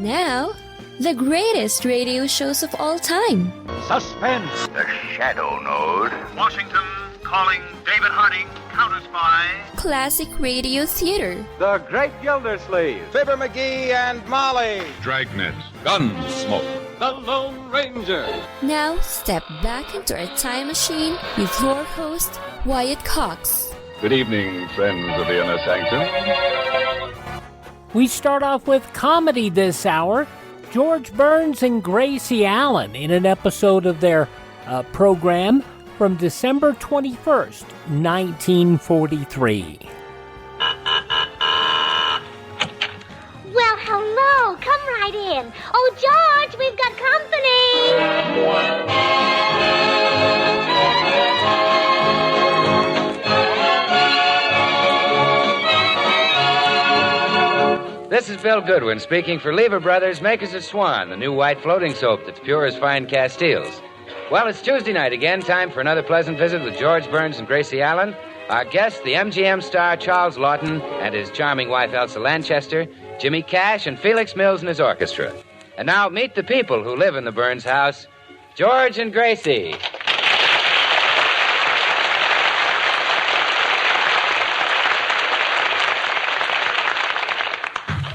Now, the greatest radio shows of all time. Suspense. The Shadow Node. Washington calling David Harding, counter-spy. Classic radio theater. The Great Gildersleeve. Fibber McGee and Molly. Dragnet. Gunsmoke. The Lone Ranger. Now, step back into our time machine with your host, Wyatt Cox. Good evening, friends of the Inner Sanctum. We start off with comedy this hour. George Burns and Gracie-Allen in an episode of their program from December 21st, 1943. Well, hello. Come right in. Oh, George, we've got company. This is Bill Goodwin speaking for Lever Brothers, makers of Swan, the new white floating soap that's pure as fine Castiles. Well, it's Tuesday night again, time for another pleasant visit with George Burns and Gracie-Allen. Our guests, the MGM star Charles Laughton and his charming wife Elsa Lanchester, Jimmy Cash and Felix Mills and his orchestra. And now meet the people who live in the Burns house, George and Gracie.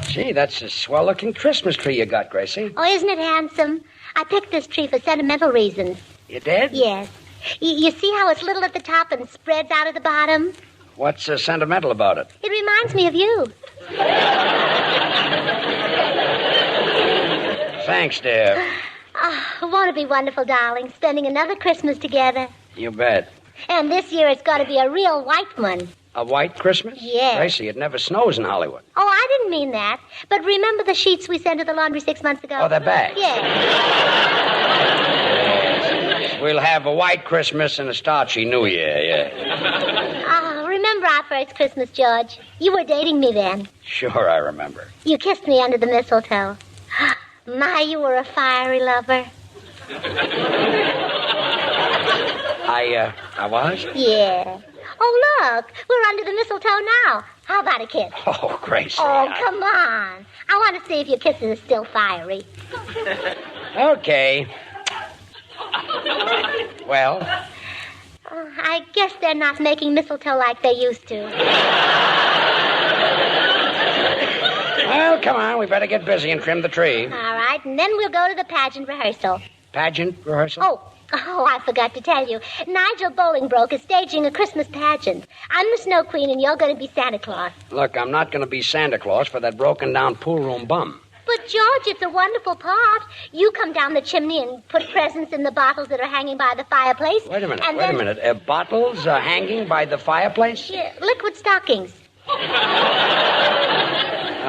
Gee, that's a swell-looking Christmas tree you got, Gracie. Oh, isn't it handsome? I picked this tree for sentimental reasons. You did? Yes. You see how it's little at the top and spreads out at the bottom? What's sentimental about it? It reminds me of you. Thanks, dear. Oh, won't it be wonderful, darling, spending another Christmas together? You bet. And this year it's got to be a real white one. A white Christmas? Yes. Gracie, it never snows in Hollywood. Oh, I didn't mean that. But remember the sheets we sent to the laundry 6 months ago? Oh, they're back? Yes. Yes. We'll have a white Christmas and a starchy New Year, yeah. Oh, remember our first Christmas, George? You were dating me then. Sure, I remember. You kissed me under the mistletoe. My, you were a fiery lover. I was? Yeah. Oh, look, we're under the mistletoe now. How about a kiss? Oh, Gracie. Oh, come on. I want to see if your kisses are still fiery. Okay. Well? I guess they're not making mistletoe like they used to. Well, come on, we better get busy and trim the tree. All right, and then we'll go to the pageant rehearsal. Pageant rehearsal? Oh, I forgot to tell you. Nigel Bolingbroke is staging a Christmas pageant. I'm the Snow Queen, and you're going to be Santa Claus. Look, I'm not going to be Santa Claus for that broken-down pool room bum. But, George, it's a wonderful part. You come down the chimney and put presents in the bottles that are hanging by the fireplace. Wait a minute. Bottles hanging by the fireplace? Yeah, liquid stockings.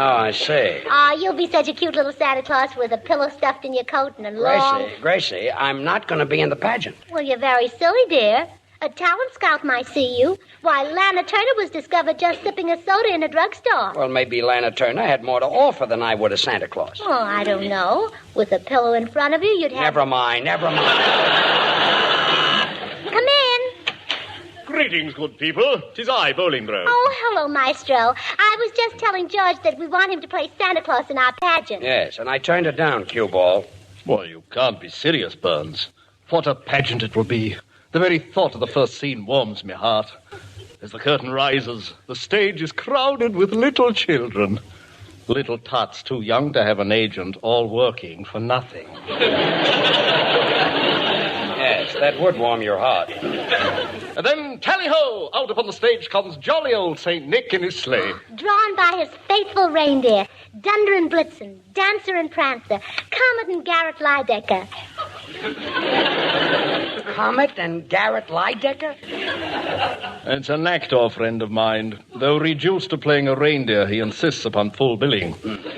Oh, I see. You'll be such a cute little Santa Claus with a pillow stuffed in your coat and a long... Gracie, I'm not going to be in the pageant. Well, you're very silly, dear. A talent scout might see you. Why, Lana Turner was discovered just sipping a soda in a drugstore. Well, maybe Lana Turner had more to offer than I would a Santa Claus. Oh, I don't know. With a pillow in front of you, you'd have... Never mind. Come in. Greetings, good people. 'Tis I, Bolingbroke. Oh, hello, Maestro. I was just telling George that we want him to play Santa Claus in our pageant. Yes, and I turned it down, cue ball. Well, you can't be serious, Burns. What a pageant it will be. The very thought of the first scene warms my heart. As the curtain rises, the stage is crowded with little children. Little tots too young to have an agent, all working for nothing. Yes, that would warm your heart. And then, tally-ho! Out upon the stage comes jolly old St. Nick in his sleigh. Drawn by his faithful reindeer, Dunder and Blitzen, Dancer and Prancer, Comet and Garrett Lydecker. Comet and Garrett Lydecker? It's an actor friend of mine. Though reduced to playing a reindeer, he insists upon full billing. Look,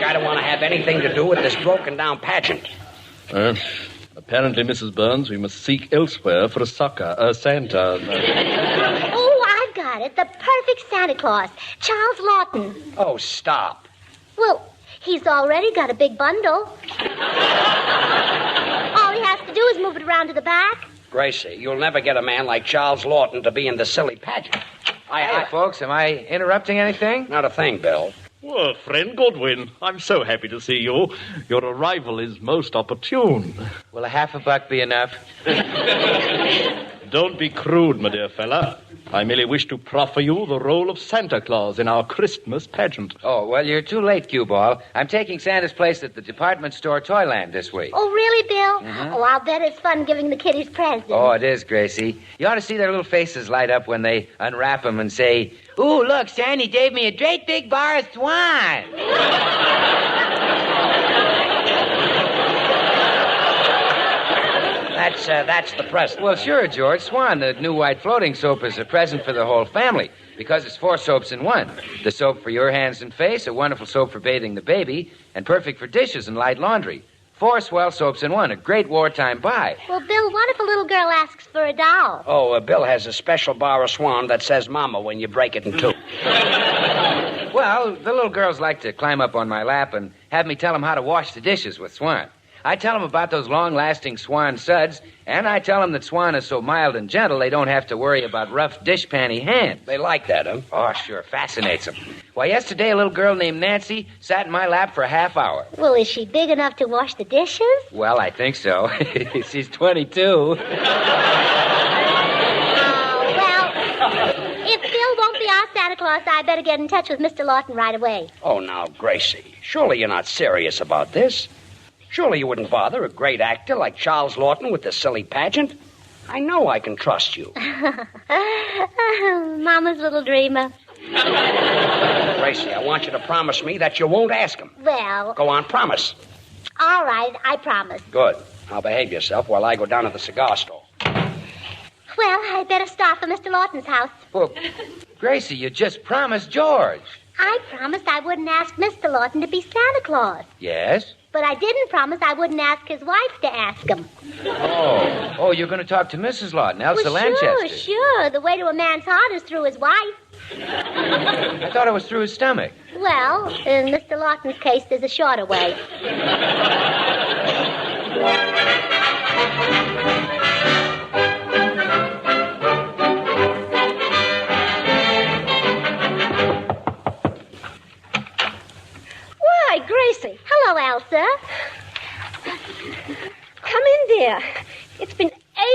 I don't want to have anything to do with this broken-down pageant. Apparently, Mrs. Burns, we must seek elsewhere for a Santa. Oh, I've got it. The perfect Santa Claus. Charles Laughton. Oh, stop. Well, he's already got a big bundle. All he has to do is move it around to the back. Gracie, you'll never get a man like Charles Laughton to be in the silly pageant. Hey, folks, am I interrupting anything? Not a thing, Bill. Well, friend Goodwin, I'm so happy to see you. Your arrival is most opportune. Will a $50 be enough? Don't be crude, my dear fella. I merely wish to proffer you the role of Santa Claus in our Christmas pageant. Oh, well, you're too late, Cue Ball. I'm taking Santa's place at the department store Toyland this week. Oh, really, Bill? Mm-hmm. Oh, I'll bet it's fun giving the kiddies presents. Oh, it is, Gracie. You ought to see their little faces light up when they unwrap them and say, "Ooh, look, Sandy gave me a great big bar of swan." That's the present. Well, sure, George. Swan, the new white floating soap, is a present for the whole family because it's 4 soaps in one. The soap for your hands and face, a wonderful soap for bathing the baby, and perfect for dishes and light laundry. 4 swell soaps in one, a great wartime buy. Well, Bill, what if a little girl asks for a doll? Oh, Bill has a special bar of swan that says Mama when you break it in two. Well, the little girls like to climb up on my lap and have me tell them how to wash the dishes with Swan. I tell them about those long-lasting Swan suds, and I tell them that Swan is so mild and gentle they don't have to worry about rough dishpanny hands. They like that, huh? Oh, sure, fascinates them. Why, yesterday a little girl named Nancy sat in my lap for a half hour. Well, is she big enough to wash the dishes? Well, I think so. She's 22. If Bill won't be our Santa Claus, I better get in touch with Mr. Laughton right away. Oh, now, Gracie, surely you're not serious about this. Surely you wouldn't bother a great actor like Charles Laughton with this silly pageant? I know I can trust you. Mama's little dreamer. Gracie, I want you to promise me that you won't ask him. Well... Go on, promise. All right, I promise. Good. Now behave yourself while I go down to the cigar store. Well, I'd better start for Mr. Laughton's house. Well, Gracie, you just promised George. I promised I wouldn't ask Mr. Laughton to be Santa Claus. Yes? But I didn't promise I wouldn't ask his wife to ask him. Oh, you're going to talk to Mrs. Laughton, Elsa Lanchester. Sure. The way to a man's heart is through his wife. I thought it was through his stomach. Well, in Mr. Laughton's case, there's a shorter way. Why, Gracie. Hello, Elsa. Come in, dear. It's been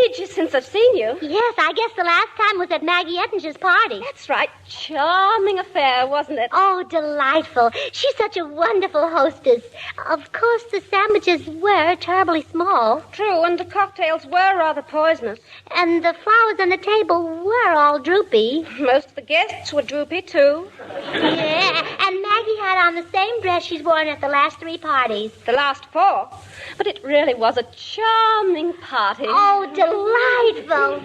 ages since I've seen you. Yes, I guess the last time was at Maggie Ettinger's party. That's right. Charming affair, wasn't it? Oh, delightful. She's such a wonderful hostess. Of course, the sandwiches were terribly small. True, and the cocktails were rather poisonous. And the flowers on the table were all droopy. Most of the guests were droopy, too. Yeah, and Maggie had on the same dress she's worn at the last 3 parties. The last 4. But it really was a charming party. Oh, delightful.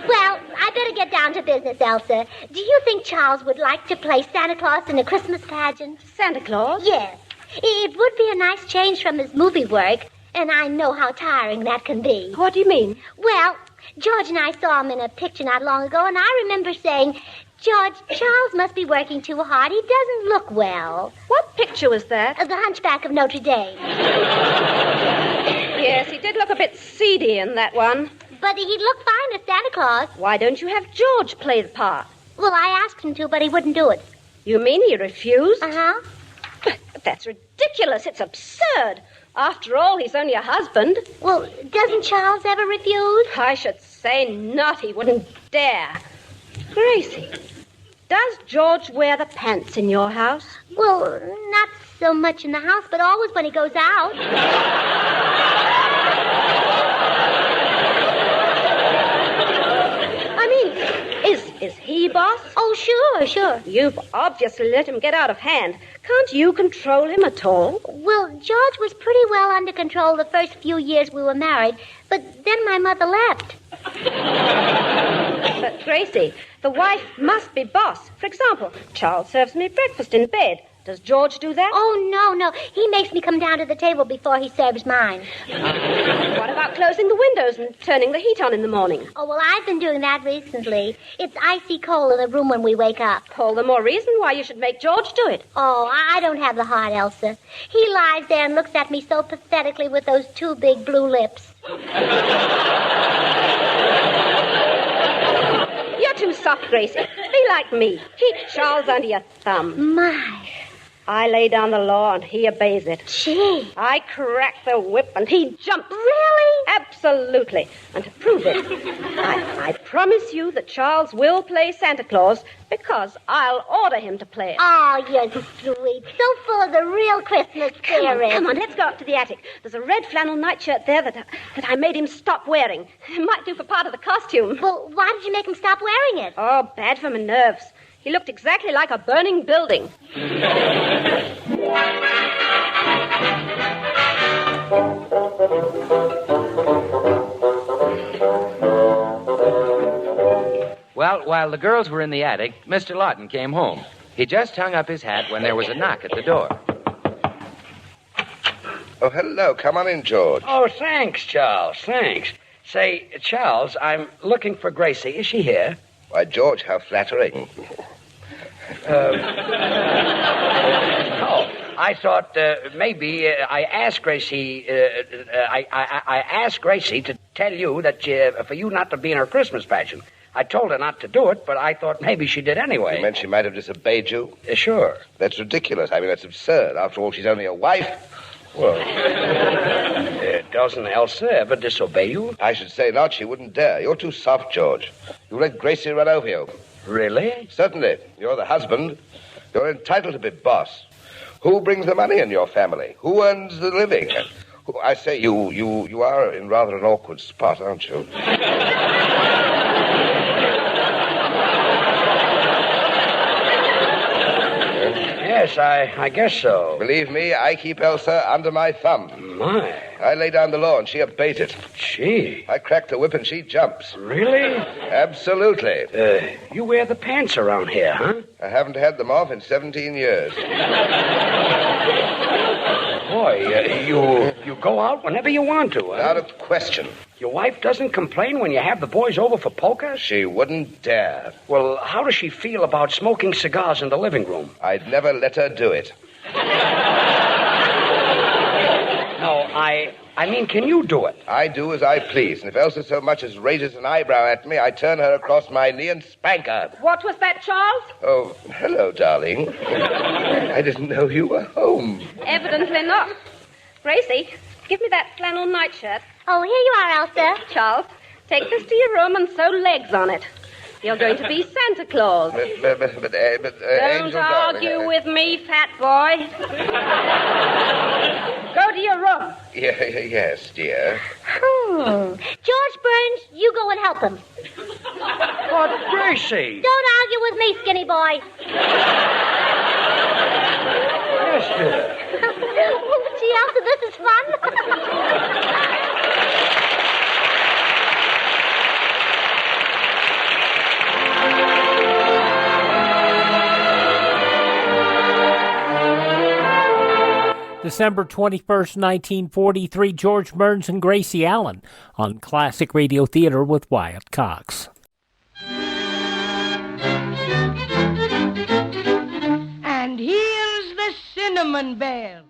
Well, I better get down to business, Elsa. Do you think Charles would like to play Santa Claus in a Christmas pageant? Santa Claus? Yes. It would be a nice change from his movie work, and I know how tiring that can be. What do you mean? Well, George and I saw him in a picture not long ago, and I remember saying, George, Charles must be working too hard. He doesn't look well. What picture was that? The Hunchback of Notre Dame. Yes, he did look a bit seedy in that one. But he'd look fine as Santa Claus. Why don't you have George play the part? Well, I asked him to, but he wouldn't do it. You mean he refused? Uh-huh. But that's ridiculous. It's absurd. After all, he's only a husband. Well, doesn't Charles ever refuse? I should say not. He wouldn't dare. Gracie, does George wear the pants in your house? Well, not so much in the house, but always when he goes out. I mean, is he boss? Oh, sure. You've obviously let him get out of hand. Can't you control him at all? Well, George was pretty well under control the first few years we were married, but then my mother left. But, Gracie, the wife must be boss. For example, Charles serves me breakfast in bed. Does George do that? Oh, no. He makes me come down to the table before he serves mine. What about closing the windows and turning the heat on in the morning? Oh, well, I've been doing that recently. It's icy cold in the room when we wake up. All the more reason why you should make George do it. Oh, I don't have the heart, Elsa. He lies there and looks at me so pathetically with those 2 big blue lips. You're too soft, Gracie. Be like me. Keep Charles under your thumb. My. I lay down the law and he obeys it. Gee. I crack the whip and he jumps. Really? Absolutely. And to prove it, I promise you that Charles will play Santa Claus because I'll order him to play it. Oh, you're sweet. So full of the real Christmas spirit. Come on, let's go up to the attic. There's a red flannel nightshirt there that I made him stop wearing. It might do for part of the costume. Well, why did you make him stop wearing it? Oh, bad for my nerves. He looked exactly like a burning building. Well, while the girls were in the attic, Mr. Laughton came home. He just hung up his hat when there was a knock at the door. Oh, hello. Come on in, George. Oh, thanks, Charles. Thanks. Say, Charles, I'm looking for Gracie. Is she here? Why, George, how flattering. I thought maybe I asked Gracie. I asked Gracie to tell you that for you not to be in her Christmas pageant. I told her not to do it, but I thought maybe she did anyway. You meant she might have disobeyed you? Sure. That's ridiculous. I mean, that's absurd. After all, she's only a wife. Well, doesn't Elsa ever disobey you? I should say not. She wouldn't dare. You're too soft, George. You let Gracie run over you. Really? Certainly. You're the husband. You're entitled to be boss. Who brings the money in your family? Who earns the living? I say, you are in rather an awkward spot, aren't you? Yes, I guess so. Believe me, I keep Elsa under my thumb. My. I lay down the law and she obeys it. Gee. I crack the whip and she jumps. Really? Absolutely. You wear the pants around here, huh? I haven't had them off in 17 years. Boy, you go out whenever you want to, huh? Not a question. Your wife doesn't complain when you have the boys over for poker? She wouldn't dare. Well, how does she feel about smoking cigars in the living room? I'd never let her do it. No, I mean, can you do it? I do as I please, and if Elsa so much as raises an eyebrow at me, I turn her across my knee and spank her. What was that, Charles? Oh, hello, darling. I didn't know you were home. Evidently not. Gracie, give me that flannel nightshirt. Oh, here you are, Elsa. Charles, take this to your room and sew legs on it. You're going to be Santa Claus. But Don't Angel, argue darling, with me, fat boy. Go to your room. Yes, dear. George Burns, you go and help him. But, Gracie. Don't argue with me, skinny boy. Yes, dear. Gee, Elsa, this is fun. December 21st, 1943, George Burns and Gracie-Allen on Classic Radio Theater with Wyatt Cox. And here's the cinnamon bear.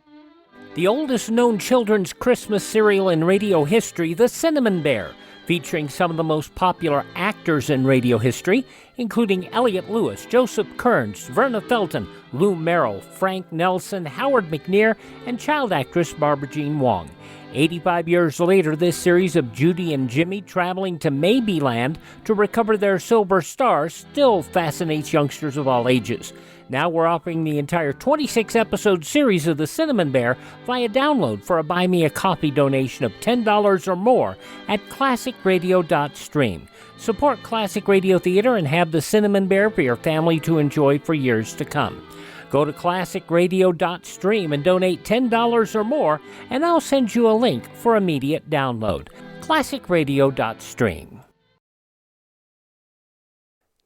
The oldest known children's Christmas serial in radio history, The Cinnamon Bear, featuring some of the most popular actors in radio history, including Elliot Lewis, Joseph Kearns, Verna Felton, Lou Merrill, Frank Nelson, Howard McNear, and child actress Barbara Jean Wong. 85 years later, this series of Judy and Jimmy traveling to Maybeland to recover their silver stars still fascinates youngsters of all ages. Now we're offering the entire 26-episode series of The Cinnamon Bear via download for a Buy Me a Coffee donation of $10 or more at classicradio.stream. Support Classic Radio Theater and have The Cinnamon Bear for your family to enjoy for years to come. Go to classicradio.stream and donate $10 or more, and I'll send you a link for immediate download. classicradio.stream.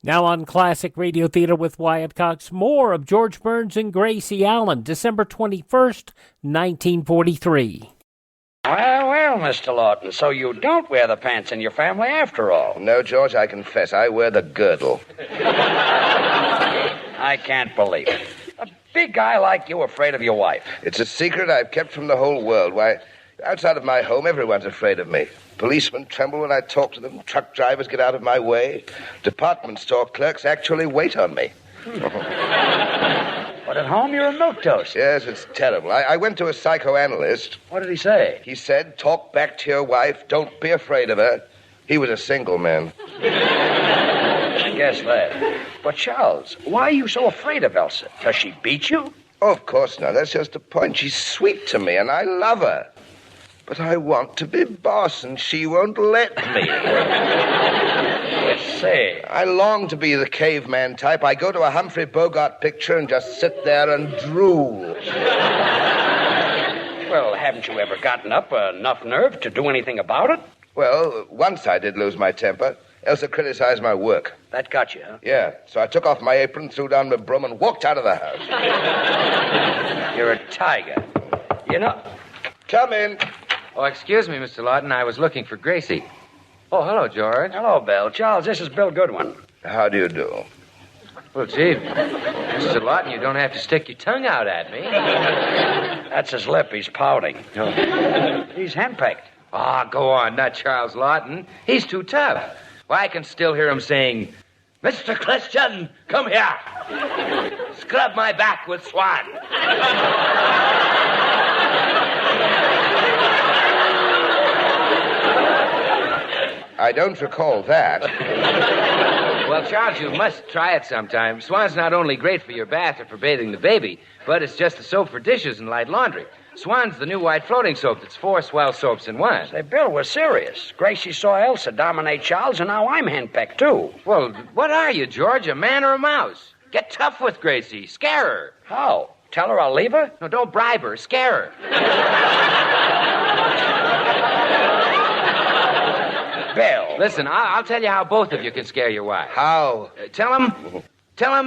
Now on Classic Radio Theater with Wyatt Cox, more of George Burns and Gracie-Allen, December 21st, 1943. Well, Mr. Laughton, so you don't wear the pants in your family after all. No, George, I confess, I wear the girdle. I can't believe it. A big guy like you afraid of your wife. It's a secret I've kept from the whole world. Why, outside of my home, everyone's afraid of me. Policemen tremble when I talk to them. Truck drivers get out of my way. Department store clerks actually wait on me. But at home, you're a milquetoast. Yes, it's terrible. I went to a psychoanalyst. What did he say? He said, talk back to your wife. Don't be afraid of her. He was a single man. I guess that. But, Charles, why are you so afraid of Elsa? Does she beat you? Oh, of course not. That's just the point. She's sweet to me, and I love her. But I want to be boss, and she won't let me. Let's see. I long to be the caveman type. I go to a Humphrey Bogart picture and just sit there and drool. Well, haven't you ever gotten up enough nerve to do anything about it? Well, once I did lose my temper. Elsa criticized my work. That got you, huh? Yeah, so I took off my apron, threw down my broom, and walked out of the house. You're a tiger. You know... Come in. Oh, excuse me, Mr. Laughton. I was looking for Gracie. Oh, hello, George. Hello, Bill. Charles, this is Bill Goodwin. How do you do? Well, gee, Mr. Laughton, you don't have to stick your tongue out at me. That's his lip. He's pouting. He's henpecked. Ah, go on. Not Charles Laughton. He's too tough. Why, I can still hear him saying, Mr. Christian, come here. Scrub my back with Swan. I don't recall that. Well, Charles, you must try it sometime. Swan's not only great for your bath or for bathing the baby, but it's just the soap for dishes and light laundry. Swan's the new white floating soap that's 4 swell soaps in one. Say, Bill, we're serious. Gracie saw Elsa dominate Charles, and now I'm henpecked, too. Well, what are you, George, a man or a mouse? Get tough with Gracie. Scare her. How? Tell her I'll leave her? No, don't bribe her. Scare her. Bill. Listen, I'll tell you how both of you can scare your wife. How? Tell him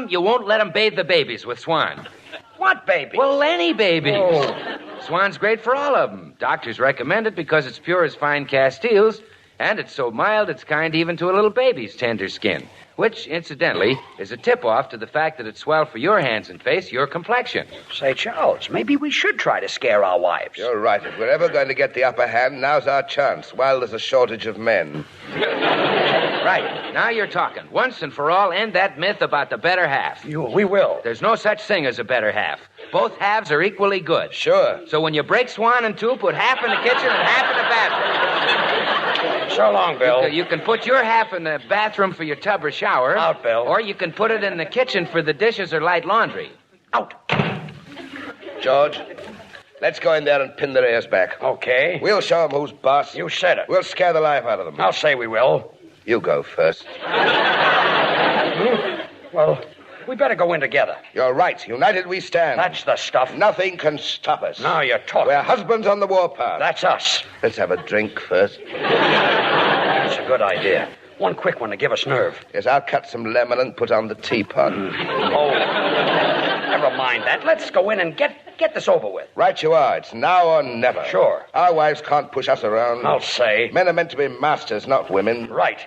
you won't let him bathe the babies with Swan. What babies? Well, any babies. Oh. Swan's great for all of them. Doctors recommend it because it's pure as fine Castiles, and it's so mild it's kind even to a little baby's tender skin, which, incidentally, is a tip-off to the fact that it's swell for your hands and face, your complexion. Say, Charles, maybe we should try to scare our wives. You're right. If we're ever going to get the upper hand, now's our chance, while there's a shortage of men. Right. Now you're talking. Once and for all, end that myth about the better half. We will. There's no such thing as a better half. Both halves are equally good. Sure. So when you break Swan in two, put half in the kitchen and half in the bathroom. So long, Bill. You can put your half in the bathroom for your tub or shower. Out, Bill. Or you can put it in the kitchen for the dishes or light laundry. Out. George, let's go in there and pin their ears back. Okay. We'll show them who's boss. You said it. We'll scare the life out of them. I'll say we will. You go first. Well, we better go in together. You're right. United we stand. That's the stuff. Nothing can stop us. Now you're talking. We're husbands on the warpath. That's us. Let's have a drink first. That's a good idea. One quick one to give us nerve. Yes, I'll cut some lemon and put on the teapot. Oh, never mind that. Let's go in and get this over with. Right you are. It's now or never. Sure. Our wives can't push us around. I'll say. Men are meant to be masters, not women. Right.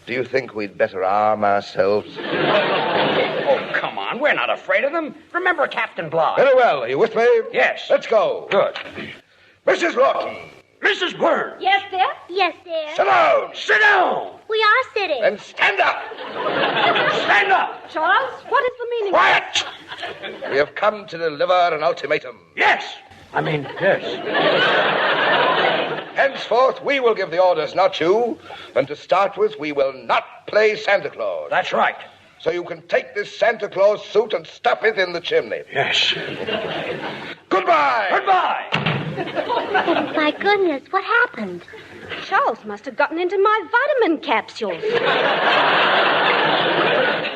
Do you think we'd better arm ourselves? Oh, come on. We're not afraid of them. Remember Captain Bligh. Very well. Are you with me? Yes. Let's go. Good. Mrs. Laughton. Mrs. Burns. Yes, dear? Yes, dear. Sit down. Sit down. We are sitting. Then stand up. Stand up. Charles, what is the meaning Quiet. We have come to deliver an ultimatum. Yes. Yes. Henceforth, we will give the orders, not you. And to start with, we will not play Santa Claus. That's right. So you can take this Santa Claus suit and stuff it in the chimney. Yes. Goodbye. Goodbye. Oh, my goodness, what happened? Charles must have gotten into my vitamin capsules.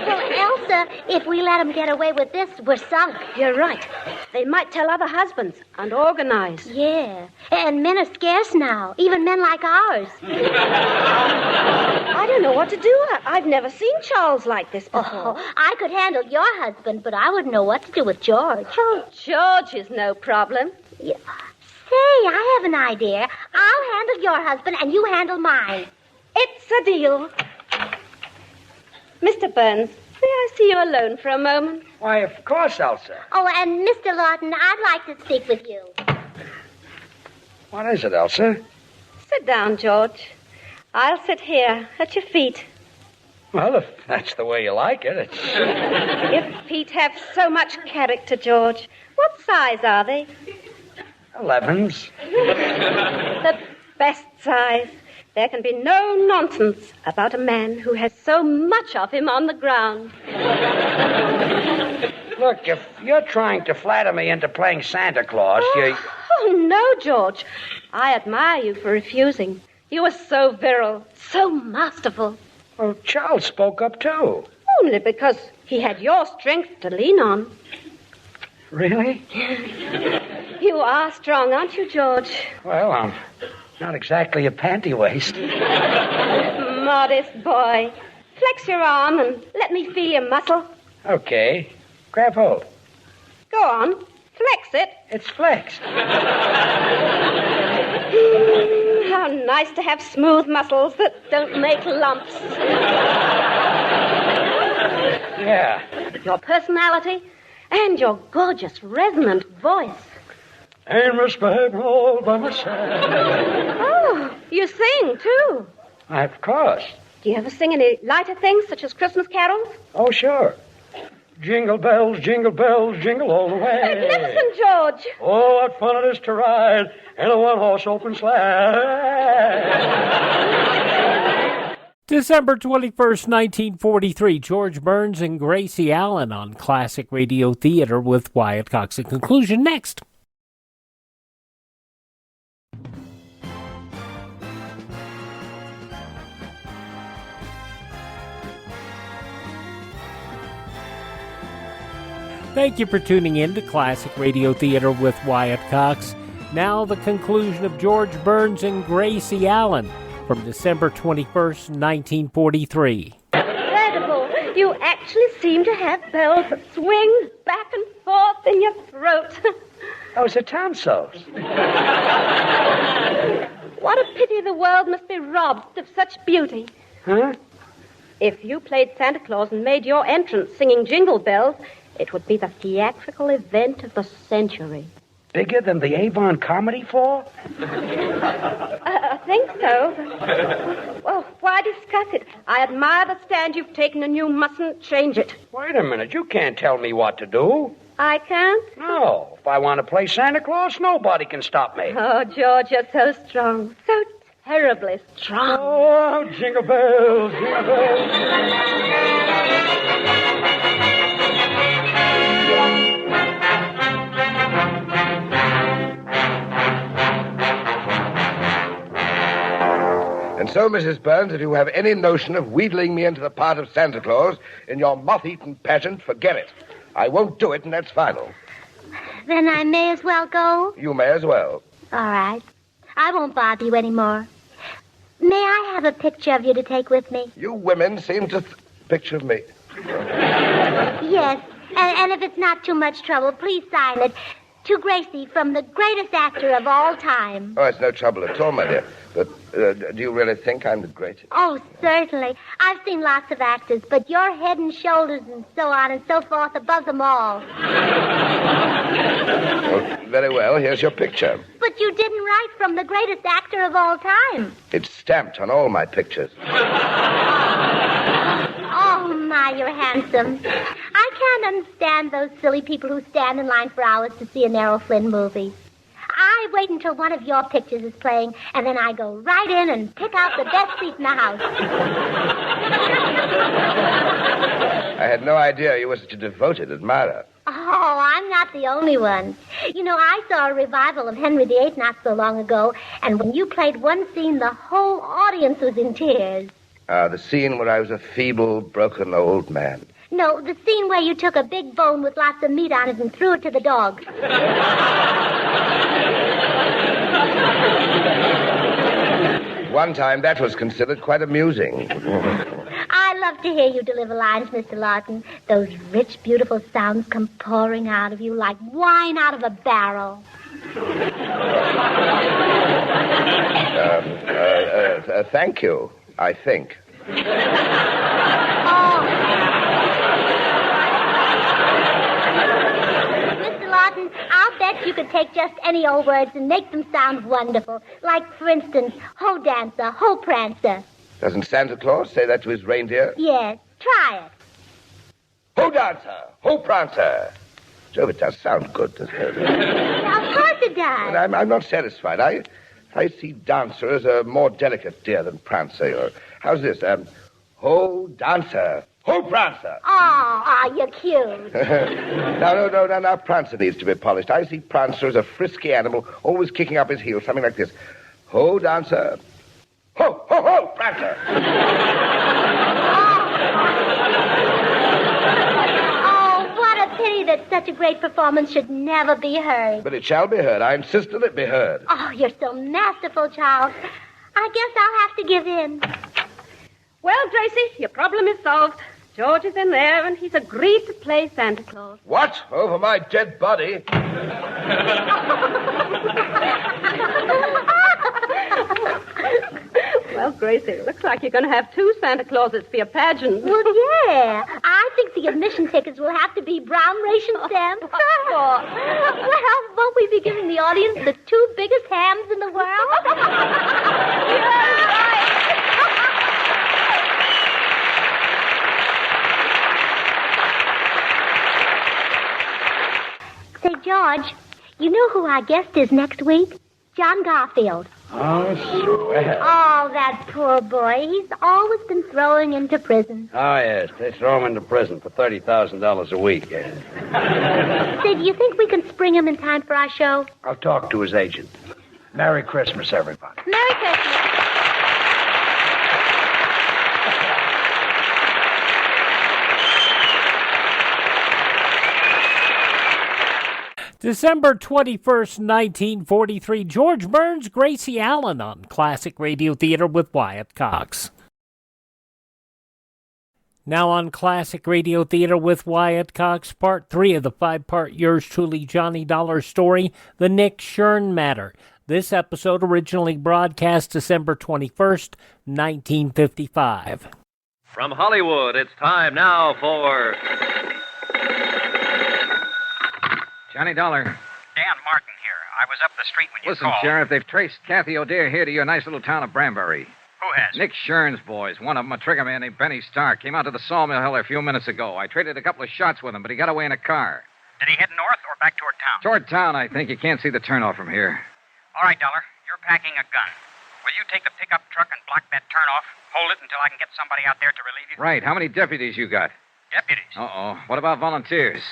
Well, Elsa, if we let him get away with this, we're sunk. You're right. They might tell other husbands and organize. Yeah. And men are scarce now, even men like ours. I don't know what to do. I've never seen Charles like this before. Oh, I could handle your husband, but I wouldn't know what to do with George. Oh, George is no problem. Yeah. Say, I have an idea. I'll handle your husband and you handle mine. It's a deal. Mr. Burns, may I see you alone for a moment? Why, of course, Elsa. Oh, and Mr. Laughton, I'd like to speak with you. What is it, Elsa? Sit down, George. I'll sit here at your feet. Well, if that's the way you like it, it's... Your feet have so much character, George. What size are they? 11s. The best size. There can be no nonsense about a man who has so much of him on the ground. Look, if you're trying to flatter me into playing Santa Claus, you... Oh, no, George. I admire you for refusing. You are so virile, so masterful. Well, Charles spoke up, too. Only because he had your strength to lean on. Really? You are strong, aren't you, George? Well, I'm not exactly a panty waist. Modest boy. Flex your arm and let me feel your muscle. Okay. Grab hold. Go on. Flex it. It's flexed. How nice to have smooth muscles that don't make lumps. Yeah. Your personality and your gorgeous, resonant voice. And respect all by myself. Oh, you sing, too. Of course. Do you ever sing any lighter things, such as Christmas carols? Oh, sure. Jingle bells, jingle all the way. Magnificent, George. Oh, what fun it is to ride in a one-horse open sleigh. December 21st, 1943, George Burns and Gracie-Allen on Classic Radio Theater with Wyatt Cox. A conclusion next. Thank you for tuning in to Classic Radio Theater with Wyatt Cox. Now the conclusion of George Burns and Gracie-Allen from December 21st, 1943. Incredible. You actually seem to have bells that swing back and forth in your throat. Those are tonsils. What a pity the world must be robbed of such beauty. Huh? If you played Santa Claus and made your entrance singing Jingle Bells, it would be the theatrical event of the century. Bigger than the Avon Comedy Floor? I think so. Well, why discuss it? I admire the stand you've taken and you mustn't change it. Wait a minute. You can't tell me what to do. I can't? No. If I want to play Santa Claus, nobody can stop me. Oh, George, you're so strong. So terribly strong. Oh, jingle bells, jingle bells. And so, Mrs. Burns, if you have any notion of wheedling me into the part of Santa Claus in your moth-eaten pageant, forget it. I won't do it, and that's final. Then I may as well go? You may as well. All right. I won't bother you anymore. May I have a picture of you to take with me? You women seem to picture of me. Yes, and if it's not too much trouble, please sign it. To Gracie, from the greatest actor of all time. Oh, it's no trouble at all, my dear. But do you really think I'm the greatest? Oh, certainly. I've seen lots of actors, but you're head and shoulders and so on and so forth above them all. Well, very well. Here's your picture. But you didn't write from the greatest actor of all time. It's stamped on all my pictures. Oh, my, you're handsome. I can't understand those silly people who stand in line for hours to see an Errol Flynn movie. I wait until one of your pictures is playing, and then I go right in and pick out the best seat in the house. I had no idea you were such a devoted admirer. Oh, I'm not the only one. You know, I saw a revival of Henry VIII not so long ago, and when you played one scene, the whole audience was in tears. The scene where I was a feeble, broken old man. No, the scene where you took a big bone with lots of meat on it and threw it to the dog. One time, that was considered quite amusing. I love to hear you deliver lines, Mr. Laughton. Those rich, beautiful sounds come pouring out of you like wine out of a barrel. Thank you, I think. I'll bet you could take just any old words and make them sound wonderful. Like, for instance, ho dancer, ho prancer. Doesn't Santa Claus say that to his reindeer? Yes, try it. Ho, Dancer! Ho, Prancer! Jove, it does sound good, doesn't it? Of course it does. But I'm not satisfied. I see Dancer as a more delicate deer than Prancer. How's this? Ho, Dancer! Ho, Prancer! Oh, you're cute. Now, Prancer needs to be polished. I see Prancer as a frisky animal, always kicking up his heels, something like this. Ho, Dancer! Ho, ho, ho, Prancer! Oh, what a pity that such a great performance should never be heard. But it shall be heard. I insist that it be heard. Oh, you're so masterful, Charles. I guess I'll have to give in. Well, Gracie, your problem is solved. George is in there, and he's agreed to play Santa Claus. What? Over my dead body? Well, Gracie, it looks like you're going to have 2 Santa Clauses for your pageant. Well, yeah. I think the admission tickets will have to be brown ration stamped. Well, won't we be giving the audience the 2 biggest hams in the world? Say, George, you know who our guest is next week? John Garfield. Oh, swell. Oh, that poor boy. He's always been throwing into prison. Oh, yes. They throw him into prison for $30,000 a week. Say, do you think we can spring him in time for our show? I'll talk to his agent. Merry Christmas, everybody. Merry Christmas. December 21st, 1943, George Burns, Gracie-Allen on Classic Radio Theater with Wyatt Cox. Now on Classic Radio Theater with Wyatt Cox, Part 3 of the 5-part Yours Truly Johnny Dollar story, The Nick Shurn Matter. This episode originally broadcast December 21st, 1955. From Hollywood, it's time now for... Johnny Dollar. Dan Martin here. I was up the street when you Listen, called. Sheriff, they've traced Kathy O'Dare here to your nice little town of Branbury. Who has? Nick Shurn's boys. One of them, a trigger man named Benny Stark, came out to the sawmill hill a few minutes ago. I traded a couple of shots with him, but he got away in a car. Did he head north or back toward town? Toward town, I think. You can't see the turnoff from here. All right, Dollar. You're packing a gun. Will you take the pickup truck and block that turnoff? Hold it until I can get somebody out there to relieve you? Right. How many deputies you got? Deputies? Uh-oh. What about volunteers?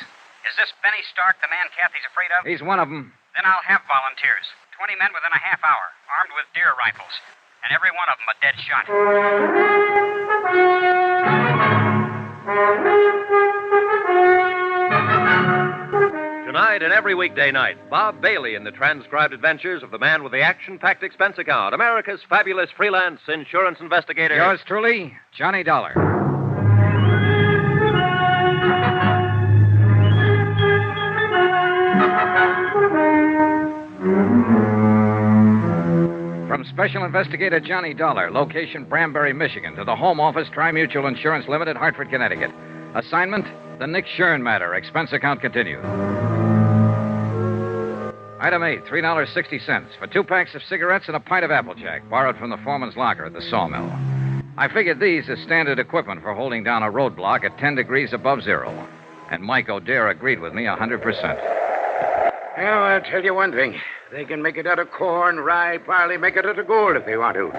Is this Benny Stark the man Kathy's afraid of? He's one of them. Then I'll have volunteers. 20 men within a half hour, armed with deer rifles. And every one of them a dead shot. Tonight and every weekday night, Bob Bailey in the transcribed adventures of the man with the action-packed expense account, America's fabulous freelance insurance investigator. Yours truly, Johnny Dollar. From Special Investigator Johnny Dollar, location Branbury, Michigan, to the Home Office, Tri-Mutual Insurance Limited, Hartford, Connecticut. Assignment, the Nick Shurn Matter. Expense account continued. Item 8, $3.60 for 2 packs of cigarettes and a pint of Applejack, borrowed from the foreman's locker at the sawmill. I figured these as standard equipment for holding down a roadblock at 10 degrees above zero. And Mike O'Dare agreed with me 100%. Well, I'll tell you one thing. They can make it out of corn, rye, barley, make it out of gold if they want to.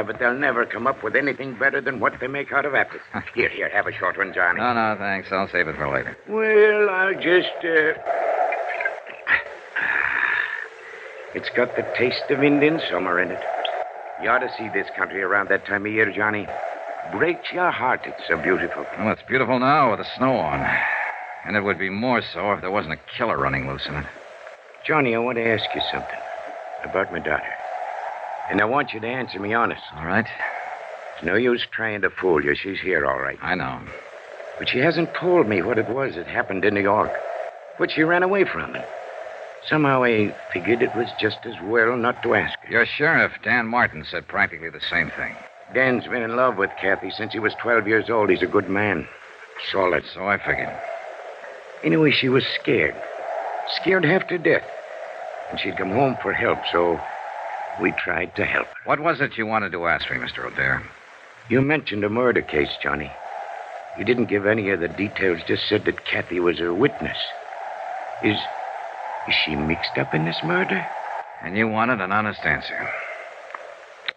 But they'll never come up with anything better than what they make out of apples. Here, have a short one, Johnny. No, thanks. I'll save it for later. Well, I'll just, It's got the taste of Indian summer in it. You ought to see this country around that time of year, Johnny. Breaks your heart, it's so beautiful. Well, it's beautiful now with the snow on. And it would be more so if there wasn't a killer running loose in it. Johnny, I want to ask you something about my daughter. And I want you to answer me honest. All right. It's no use trying to fool you. She's here, all right. I know. But she hasn't told me what it was that happened in New York. What she ran away from. And somehow I figured it was just as well not to ask her. Your sheriff, Dan Martin, said practically the same thing. Dan's been in love with Kathy since he was 12 years old. He's a good man. Solid. So I figured. Anyway, she was scared. Scared half to death. And she'd come home for help, so We tried to help her. What was it you wanted to ask me, Mr. O'Dare? You mentioned a murder case, Johnny. You didn't give any of the details, just said that Kathy was her witness. Is she mixed up in this murder? And you wanted an honest answer.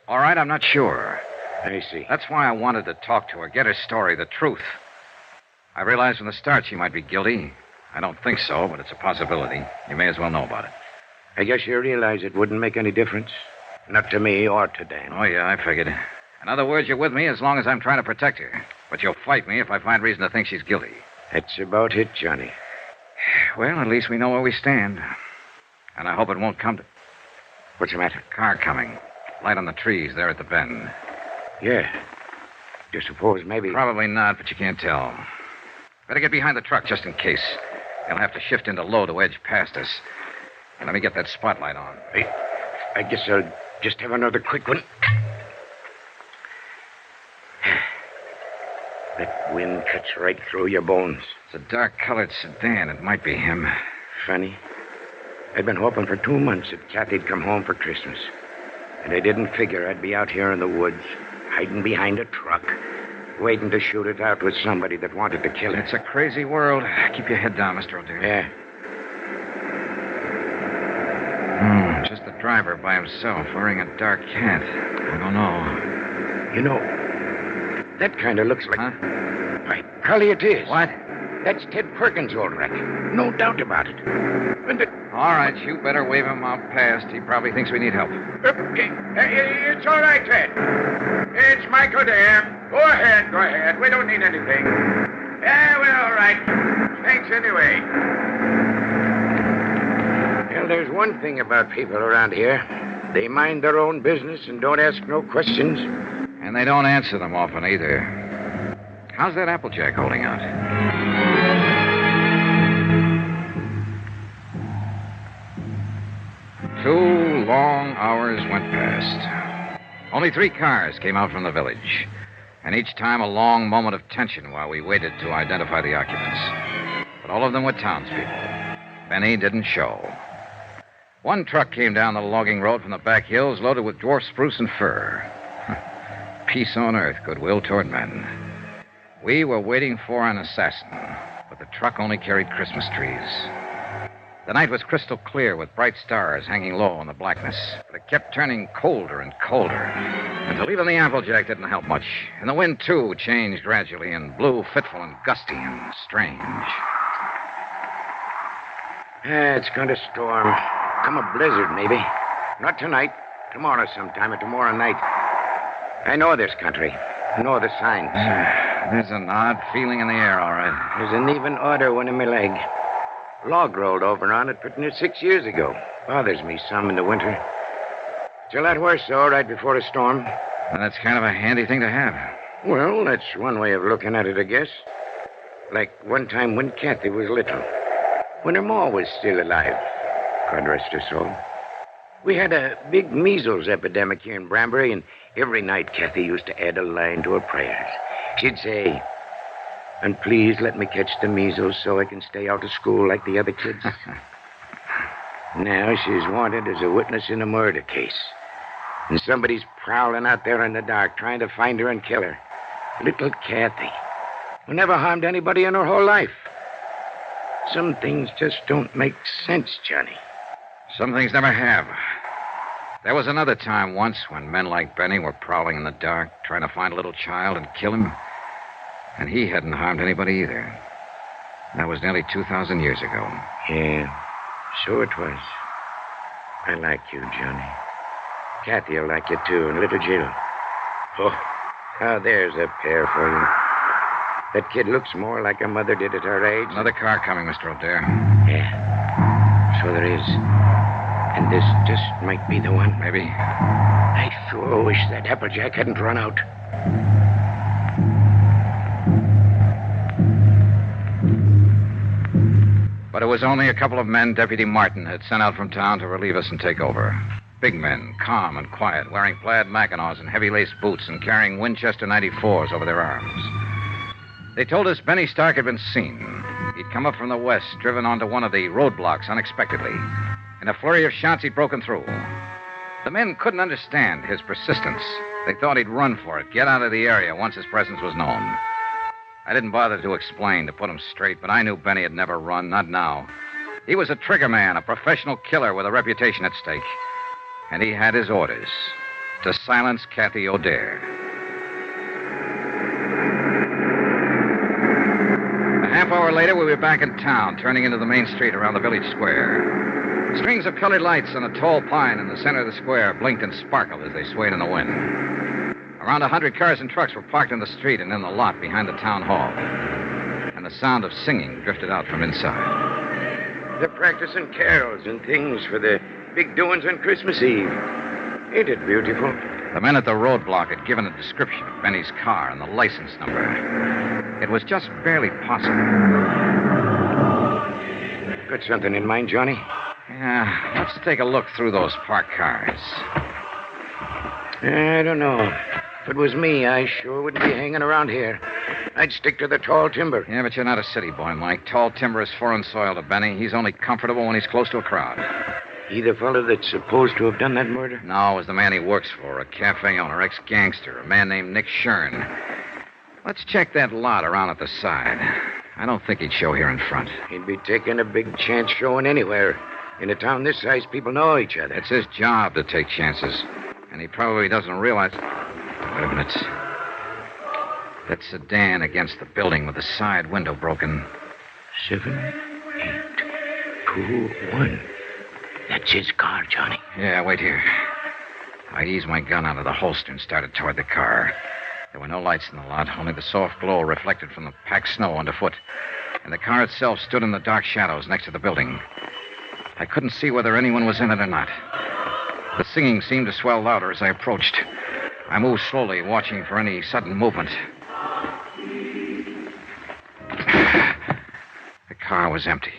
All right, I'm not sure. I see. That's why I wanted to talk to her, get her story, the truth. I realized from the start she might be guilty. I don't think so, but it's a possibility. You may as well know about it. I guess you realize it wouldn't make any difference. Not to me or to Dan. Oh, yeah, I figured. In other words, you're with me as long as I'm trying to protect her. But you'll fight me if I find reason to think she's guilty. That's about it, Johnny. Well, at least we know where we stand. And I hope it won't come to... What's the matter? Car coming. Light on the trees there at the bend. Yeah. Do you suppose maybe... Probably not, but you can't tell. Better get behind the truck just in case. They'll have to shift into low to edge past us. And let me get that spotlight on. I guess I'll just have another quick one. That wind cuts right through your bones. It's a dark-colored sedan. It might be him. Funny. I'd been hoping for 2 months that Kathy'd come home for Christmas. And I didn't figure I'd be out here in the woods, hiding behind a truck, waiting to shoot it out with somebody that wanted to kill her. It's a crazy world. Keep your head down, Mr. O'Dare. Yeah. Just the driver by himself, wearing a dark hat. I don't know. You know, that kind of looks like... Huh? By golly, it is. What? That's Ted Perkins' old wreck. No doubt about it. All right, you better wave him out past. He probably thinks we need help. It's all right, Ted. It's Michael there. Go ahead. We don't need anything. Yeah, we're all right. Thanks anyway. Well, there's one thing about people around here. They mind their own business and don't ask no questions. And they don't answer them often either. How's that Applejack holding out? Two long hours went past. Only 3 cars came out from the village. And each time a long moment of tension while we waited to identify the occupants. But all of them were townspeople. Benny didn't show. One truck came down the logging road from the back hills loaded with dwarf spruce and fir. Peace on earth, goodwill toward men. We were waiting for an assassin, but the truck only carried Christmas trees. The night was crystal clear with bright stars hanging low in the blackness, but it kept turning colder and colder until even the Applejack didn't help much. And the wind, too, changed gradually and blew fitful and gusty and strange. It's going to storm. Come a blizzard, maybe. Not tonight. Tomorrow sometime or tomorrow night. I know this country. I know the signs. There's an odd feeling in the air, all right. There's an even odor one in my leg. Log rolled over on it pretty near 6 years ago. Bothers me some in the winter. It's a lot worse, though, right before a storm. Well, that's kind of a handy thing to have. Well, that's one way of looking at it, I guess. Like one time when Kathy was little. When her ma was still alive. God rest her soul. We had a big measles epidemic here in Branbury, and every night Kathy used to add a line to her prayers. She'd say, "And please let me catch the measles so I can stay out of school like the other kids." Now she's wanted as a witness in a murder case. And somebody's prowling out there in the dark trying to find her and kill her. Little Kathy, who never harmed anybody in her whole life. Some things just don't make sense, Johnny. Some things never have. There was another time once when men like Benny were prowling in the dark, trying to find a little child and kill him. And he hadn't harmed anybody either. That was nearly 2,000 years ago. Yeah, so it was. I like you, Johnny. Kathy'll like you, too, and little Jill. Oh, now there's a pair for you. That kid looks more like her mother did at her age. Another car coming, Mr. O'Dare. Yeah, so there is. And this just might be the one. Maybe. I sure wish that Applejack hadn't run out. But it was only a couple of men Deputy Martin had sent out from town to relieve us and take over. Big men, calm and quiet, wearing plaid mackinaws and heavy-laced boots and carrying Winchester 94s over their arms. They told us Benny Stark had been seen. He'd come up from the west, driven onto one of the roadblocks unexpectedly. In a flurry of shots, he'd broken through. The men couldn't understand his persistence. They thought he'd run for it, get out of the area once his presence was known. I didn't bother to explain, to put him straight, but I knew Benny had never run, not now. He was a trigger man, a professional killer with a reputation at stake. And he had his orders to silence Kathy O'Dare. A half hour later, we were back in town, turning into the main street around the village square. Strings of colored lights on a tall pine in the center of the square blinked and sparkled as they swayed in the wind. Around 100 cars and trucks were parked in the street and in the lot behind the town hall. And the sound of singing drifted out from inside. They're practicing carols and things for the big doings on Christmas Eve. Ain't it beautiful? The men at the roadblock had given a description of Benny's car and the license number. It was just barely possible. Got something in mind, Johnny? Yeah, let's take a look through those parked cars. I don't know. If it was me, I sure wouldn't be hanging around here. I'd stick to the tall timber. Yeah, but you're not a city boy, Mike. Tall timber is foreign soil to Benny. He's only comfortable when he's close to a crowd. He the fellow that's supposed to have done that murder? No, it was the man he works for, a cafe owner, ex-gangster, a man named Nick Shurn. Let's check that lot around at the side. I don't think he'd show here in front. He'd be taking a big chance showing anywhere. In a town this size, people know each other. It's his job to take chances. And he probably doesn't realize... Wait a minute. That sedan against the building with the side window broken. 7, 8, 2, 1. That's his car, Johnny. Yeah, wait here. I eased my gun out of the holster and started toward the car. There were no lights in the lot, only the soft glow reflected from the packed snow underfoot. And the car itself stood in the dark shadows next to the building. I couldn't see whether anyone was in it or not. The singing seemed to swell louder as I approached. I moved slowly, watching for any sudden movement. The car was empty.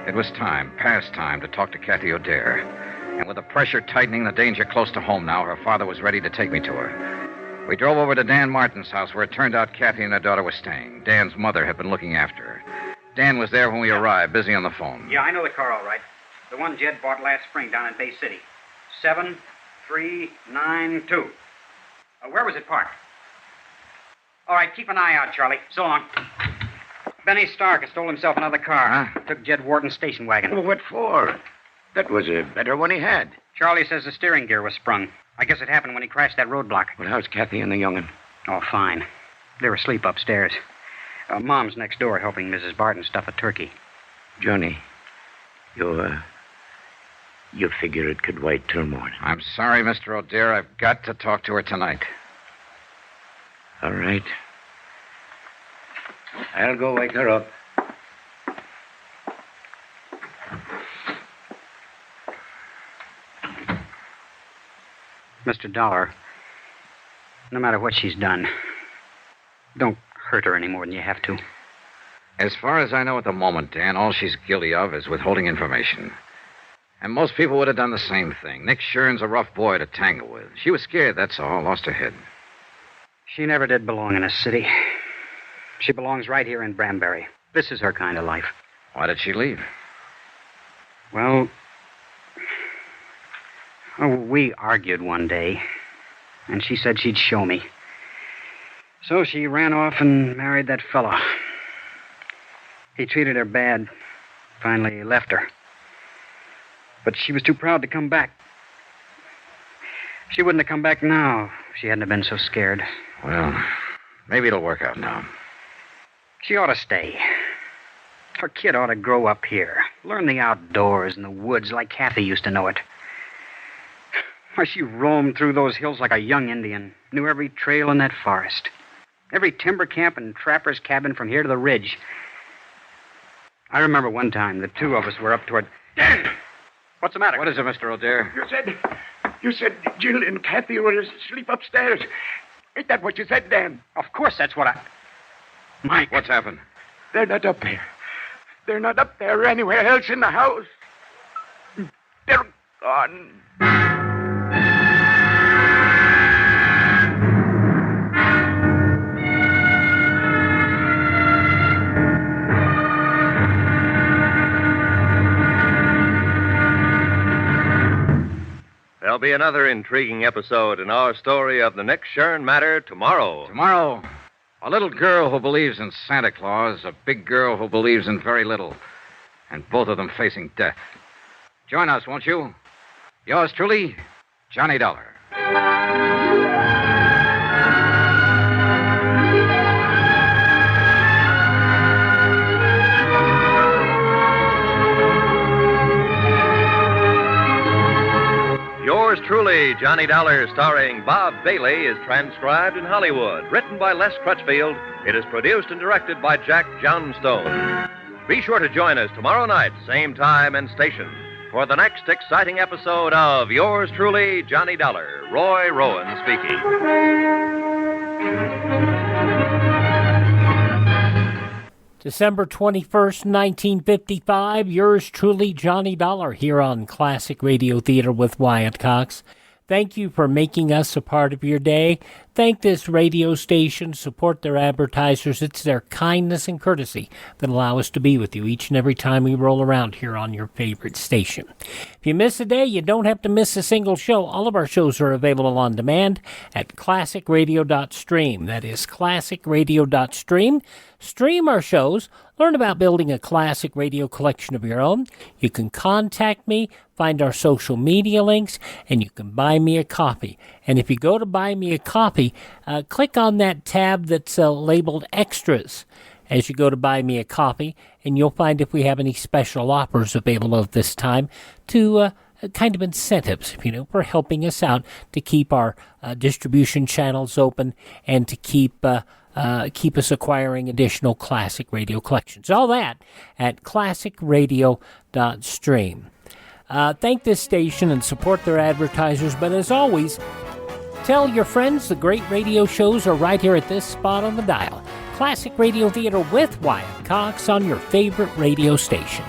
It was past time, to talk to Kathy O'Dare. And with the pressure tightening, the danger close to home now, her father was ready to take me to her. We drove over to Dan Martin's house, where it turned out Kathy and her daughter were staying. Dan's mother had been looking after her. Dan was there when we arrived, busy on the phone. Yeah, I know the car all right. The one Jed bought last spring down in Bay City. 7392. Where was it parked? All right, keep an eye out, Charlie. So long. Benny Stark has stole himself another car. Huh? Took Jed Wharton's station wagon. Well, what for? That was a better one he had. Charlie says the steering gear was sprung. I guess it happened when he crashed that roadblock. Well, how's Kathy and the young'un? Oh, fine. They're asleep upstairs. Mom's next door helping Mrs. Barton stuff a turkey. Johnny, you figure it could wait till morning. I'm sorry, Mr. O'Dare. I've got to talk to her tonight. All right. I'll go wake her up. Mr. Dollar, no matter what she's done, don't hurt her any more than you have to. As far as I know at the moment, Dan, all she's guilty of is withholding information. And most people would have done the same thing. Nick Shurn's a rough boy to tangle with. She was scared, that's all. Lost her head. She never did belong in a city. She belongs right here in Branbury. This is her kind of life. Why did she leave? Well, we argued one day, and she said she'd show me. So she ran off and married that fellow. He treated her bad. Finally left her. But she was too proud to come back. She wouldn't have come back now if she hadn't have been so scared. Well, maybe it'll work out now. She ought to stay. Her kid ought to grow up here. Learn the outdoors and the woods like Kathy used to know it. Why, she roamed through those hills like a young Indian. Knew every trail in that forest. Every timber camp and trapper's cabin from here to the ridge. I remember one time the two of us were up toward... Dan! What's the matter? What is it, Mr. O'Dare? You said Jill and Kathy were asleep upstairs. Ain't that what you said, Dan? Of course that's what I... Mike. What's happened? They're not up there. They're not up there or anywhere else in the house. They're gone. There'll be another intriguing episode in our story of the Nick Shurn Matter tomorrow. Tomorrow, a little girl who believes in Santa Claus, a big girl who believes in very little, and both of them facing death. Join us, won't you? Yours truly, Johnny Dollar. Yours truly, Johnny Dollar, starring Bob Bailey, is transcribed in Hollywood. Written by Les Crutchfield, it is produced and directed by Jack Johnstone. Be sure to join us tomorrow night, same time and station, for the next exciting episode of Yours truly, Johnny Dollar. Roy Rowan speaking. December 21st, 1955, yours truly, Johnny Dollar, here on Classic Radio Theater with Wyatt Cox. Thank you for making us a part of your day. Thank this radio station. Support their advertisers. It's their kindness and courtesy that allow us to be with you each and every time we roll around here on your favorite station. If you miss a day, you don't have to miss a single show. All of our shows are available on demand at classicradio.stream. That is classicradio.stream. Stream our shows. Learn about building a classic radio collection of your own. You can contact me, find our social media links, and you can buy me a copy. And if you go to buy me a copy, click on that tab that's labeled Extras as you go to buy me a copy, and you'll find if we have any special offers available at this time to kind of incentives, for helping us out to keep our distribution channels open and to keep us acquiring additional classic radio collections. All that at classicradio.stream. Thank this station and support their advertisers, but as always, tell your friends the great radio shows are right here at this spot on the dial. Classic Radio Theater with Wyatt Cox on your favorite radio station.